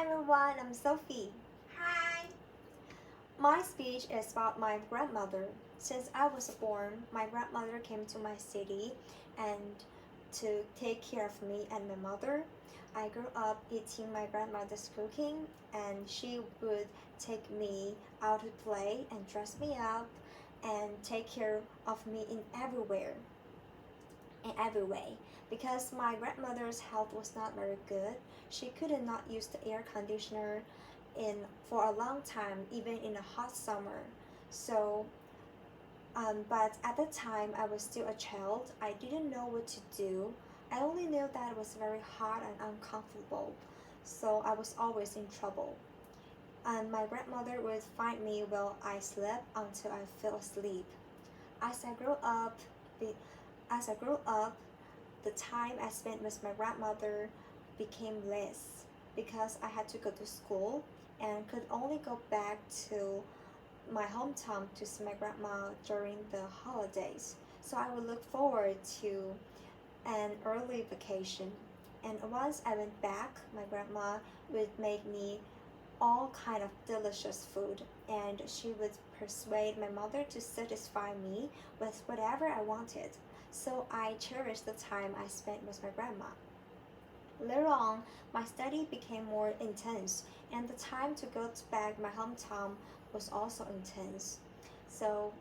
everyone, I'm Sophie. Hi. My speech is about my grandmother. Since I was born, my grandmother came to my city and to take care of me and my mother. I grew up eating my grandmother's cooking, and she would take me out to play and dress me up and take care of me in every way. Because my grandmother's health was not very good, she could not use the air conditioner in for a long time, even in a hot summer. So, but at the time I was still a child, I didn't know what to do. I only knew that it was very hot and uncomfortable, so I was always in trouble. And my grandmother would find me while I slept until I fell asleep. As I grew up, the, as I grew up, the time I spent with my grandmother became less because I had to go to school and could only go back to my hometown to see my grandma during the holidays. So I would look forward to an early vacation. And once I went back, my grandma would make me all kind of delicious food, and she would persuade my mother to satisfy me with whatever I wanted. So I cherished the time I spent with my grandma. Later on, my study became more intense, and the time to go back my hometown was also intense.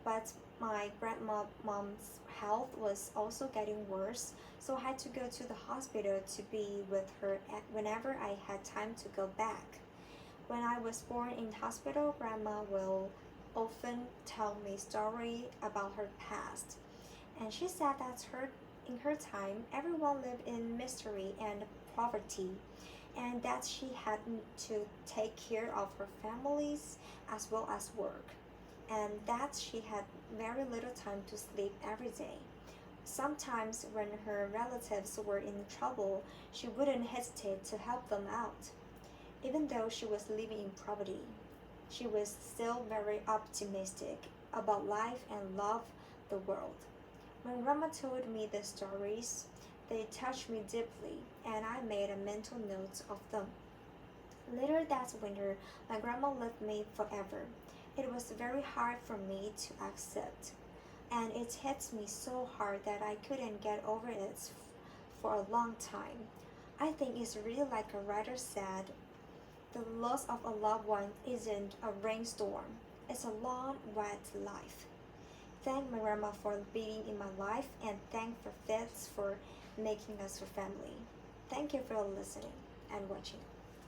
But my grandma's health was also getting worse, so I had to go to the hospital to be with her whenever I had time to go back. When I was born in hospital, grandma will often tell me story about her past. And she said that in her time, everyone lived in misery and poverty, and that she had to take care of her families as well as work, and that she had very little time to sleep every day. Sometimes, when her relatives were in trouble, she wouldn't hesitate to help them out. Even though she was living in poverty, she was still very optimistic about life and loved the world. When Grandma told me the stories, they touched me deeply, and I made a mental note of them. Later that winter, my grandma left me forever. It was very hard for me to accept, and it hit me so hard that I couldn't get over it for a long time. I think it's really like a writer said, the loss of a loved one isn't a rainstorm, it's a long, wet life. Thank my grandma for being in my life, and thank for Fitz for making us a family. Thank you for listening and watching.